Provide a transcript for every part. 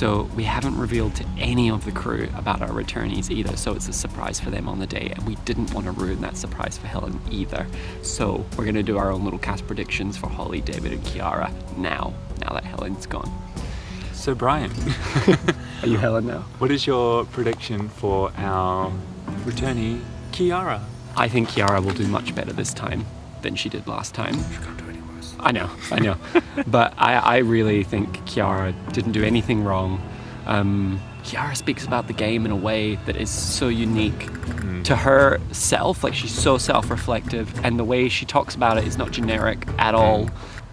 So we haven't revealed to any of the crew about our returnees either, so it's a surprise for them on the day, and we didn't want to ruin that surprise for Helen either. So we're going to do our own little cast predictions for Holly, David and Chiara now that Helen's gone. So Bryan, Are you Helen now? what is your prediction for our returnee, Chiara? I think Chiara will do much better this time than she did last time. She can't do any worse. I know. But I really think Chiara didn't do anything wrong. Chiara speaks about the game in a way that is so unique to herself. Like, she's so self-reflective, and the way she talks about it is not generic at all.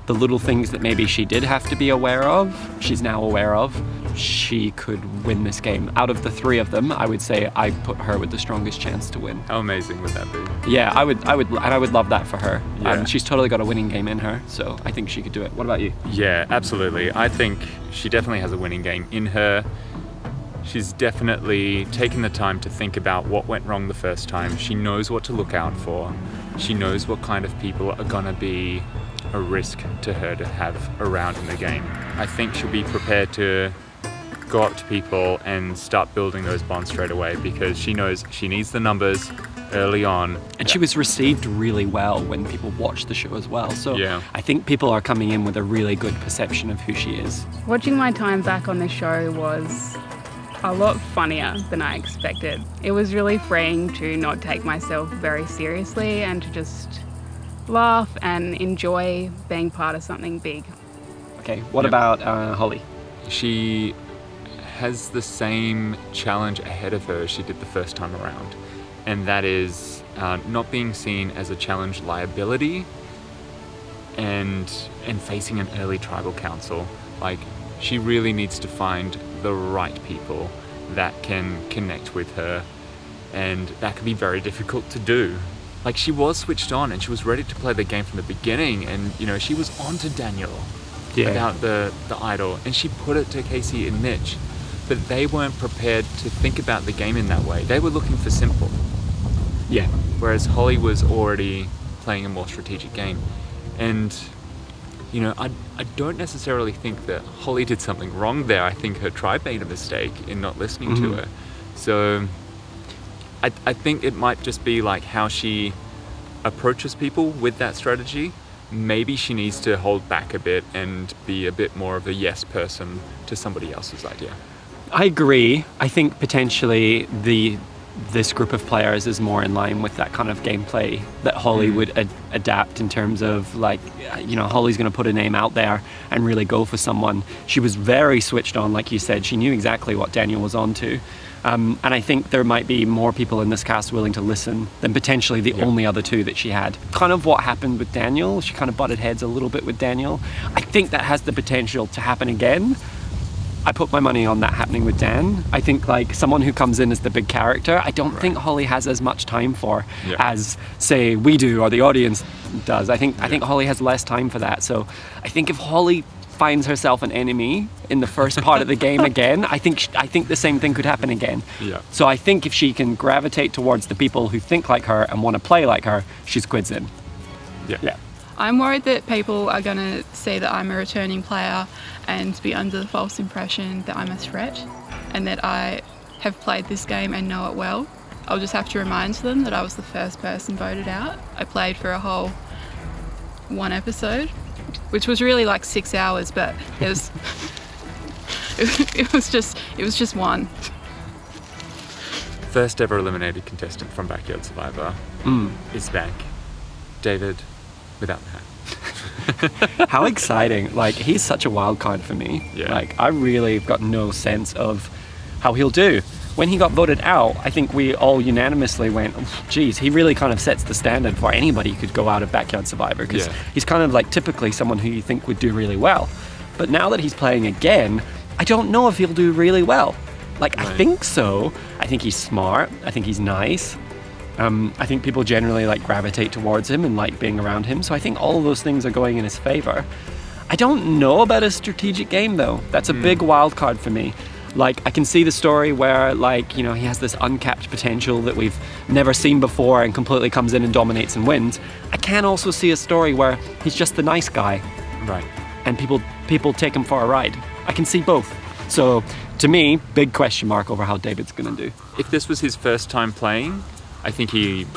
The little things that maybe she did have to be aware of, she's now aware of. She could win this game. Out of the three of them, I would say I put her with the strongest chance to win. How amazing would that be? Yeah, I would love that for her. Yeah. She's totally got a winning game in her, so I think she could do it. What about you? Yeah, absolutely. I think she definitely has a winning game in her. She's definitely taken the time to think about what went wrong the first time. She knows what to look out for. She knows what kind of people are gonna be a risk to her to have around in the game. I think she'll be prepared to go up to people and start building those bonds straight away, because she knows she needs the numbers early on. And she was received really well when people watched the show as well. So Yeah. I think people are coming in with a really good perception of who she is. Watching my time back on the show was a lot funnier than I expected. It was really freeing to not take myself very seriously and to just laugh and enjoy being part of something big. Okay, what Yep. about Holly? She has the same challenge ahead of her she did the first time around, and that is not being seen as a challenge liability and facing an early tribal council. Like, she really needs to find the right people that can connect with her, and that can be very difficult to do. Like, she was switched on and she was ready to play the game from the beginning, and she was on to Daniel about the idol, and she put it to Casey and Mitch, but they weren't prepared to think about the game in that way. They were looking for simple, Yeah. whereas Holly was already playing a more strategic game. And I don't necessarily think that Holly did something wrong there. I think her tribe made a mistake in not listening to her. So I think it might just be like how she approaches people with that strategy. Maybe she needs to hold back a bit and be a bit more of a yes person to somebody else's idea. I agree. I think potentially this group of players is more in line with that kind of gameplay that Holly would adapt, in terms of, like, Holly's going to put a name out there and really go for someone. She was very switched on, like you said. She knew exactly what Daniel was on to. And I think there might be more people in this cast willing to listen than potentially the only other two that she had. Kind of what happened with Daniel. She kind of butted heads a little bit with Daniel. I think that has the potential to happen again. I put my money on that happening with Dan. I think, like, someone who comes in as the big character, I don't think Holly has as much time for as, say, we do or the audience does. I think Holly has less time for that. So I think if Holly finds herself an enemy in the first part of the game again, I think the same thing could happen again. Yeah. So I think if she can gravitate towards the people who think like her and want to play like her, she squids in. Yeah. I'm worried that people are going to see that I'm a returning player and be under the false impression that I'm a threat and that I have played this game and know it well. I'll just have to remind them that I was the first person voted out. I played for a whole one episode, which was really like 6 hours, but it was it was just one. First ever eliminated contestant from Backyard Survivor is back. David without the hat. How exciting. Like, he's such a wild card for me. Yeah. Like, I really have got no sense of how he'll do. When he got voted out, I think we all unanimously went, geez, he really kind of sets the standard for anybody who could go out of Backyard Survivor, because he's kind of like typically someone who you think would do really well. But now that he's playing again, I don't know if he'll do really well. Like, I think so. I think he's smart. I think he's nice. I think people generally like gravitate towards him and like being around him. So I think all of those things are going in his favor. I don't know about his strategic game though. That's a big wild card for me. Like, I can see the story where, like, he has this uncapped potential that we've never seen before and completely comes in and dominates and wins. I can also see a story where he's just the nice guy. Right. And people take him for a ride. I can see both. So to me, big question mark over how David's going to do. If this was his first time playing, I think he,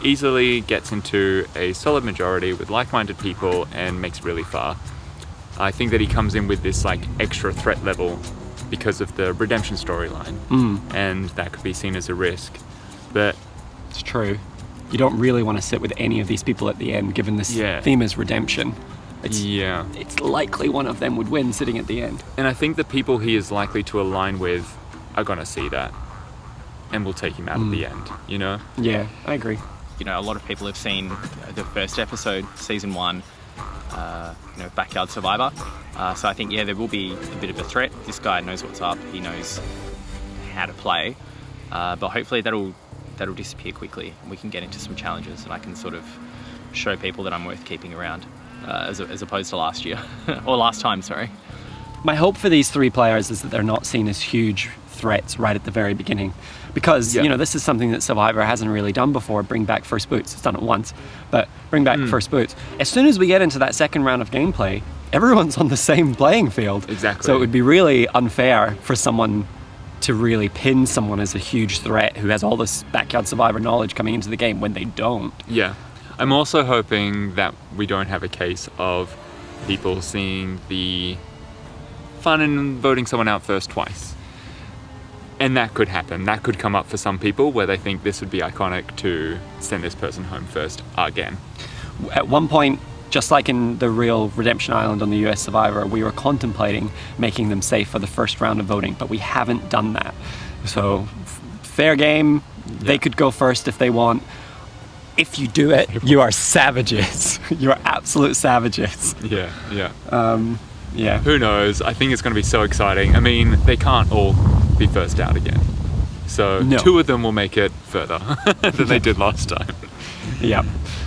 easily gets into a solid majority with like-minded people and makes it really far. I think that he comes in with this extra threat level because of the redemption storyline, and that could be seen as a risk. But it's true. You don't really want to sit with any of these people at the end, given this theme is redemption. It's likely one of them would win sitting at the end. And I think the people he is likely to align with are going to see that and will take him out at the end, Yeah, I agree. A lot of people have seen the first episode, season 1, Backyard Survivor. So I think, there will be a bit of a threat. This guy knows what's up. He knows how to play. But hopefully that'll disappear quickly and we can get into some challenges and I can sort of show people that I'm worth keeping around as opposed to last year. Or last time, sorry. My hope for these 3 players is that they're not seen as huge threats right at the very beginning. Because, this is something that Survivor hasn't really done before, bring back first boots. It's done it once, but bring back first boots. As soon as we get into that second round of gameplay, everyone's on the same playing field. Exactly. So it would be really unfair for someone to really pin someone as a huge threat who has all this Backyard Survivor knowledge coming into the game when they don't. Yeah. I'm also hoping that we don't have a case of people seeing the fun in voting someone out first twice. And that could happen. That could come up for some people where they think this would be iconic to send this person home first again. At one point, just like in the real Redemption Island on the US Survivor, we were contemplating making them safe for the first round of voting, but we haven't done that. So, fair game. They could go first if they want. If you do it, you are savages. You are absolute savages. Yeah. Yeah. Who knows? I think it's going to be so exciting. I mean, they can't all be first out again. So 2 of them will make it further than they did last time. Yeah.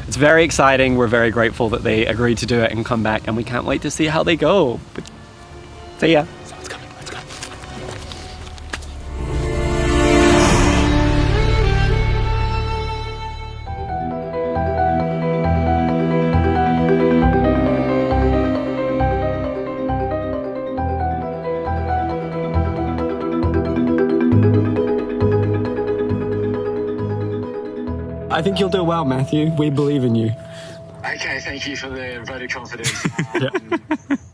It's very exciting. We're very grateful that they agreed to do it and come back, and we can't wait to see how they go. But see ya. Someone's coming. Let's go. I think you'll do well, Matthew. We believe in you. Okay, thank you for the vote of confidence.